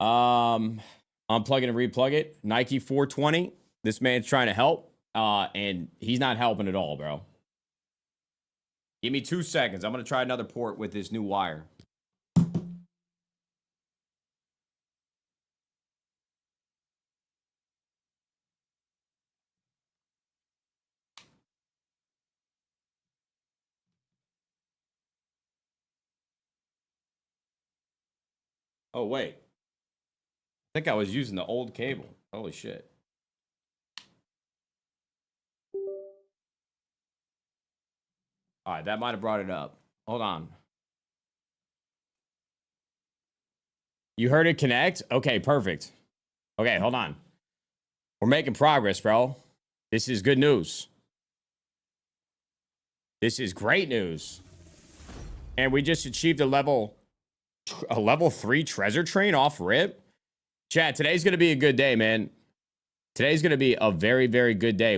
Unplug it and replug it. Nike 420. This man's trying to help, and he's not helping at all, bro. Give me 2 seconds. I'm going to try another port with this new wire. Oh, wait. I think I was using the old cable. Holy shit. All right, that might have brought it up. Hold on. You heard it connect? Okay, perfect. Okay, hold on. We're making progress, bro. This is good news. This is great news. And we just achieved a level 3 treasure train off rip. Chat, today's going to be a good day, man. Today's going to be a very, very good day.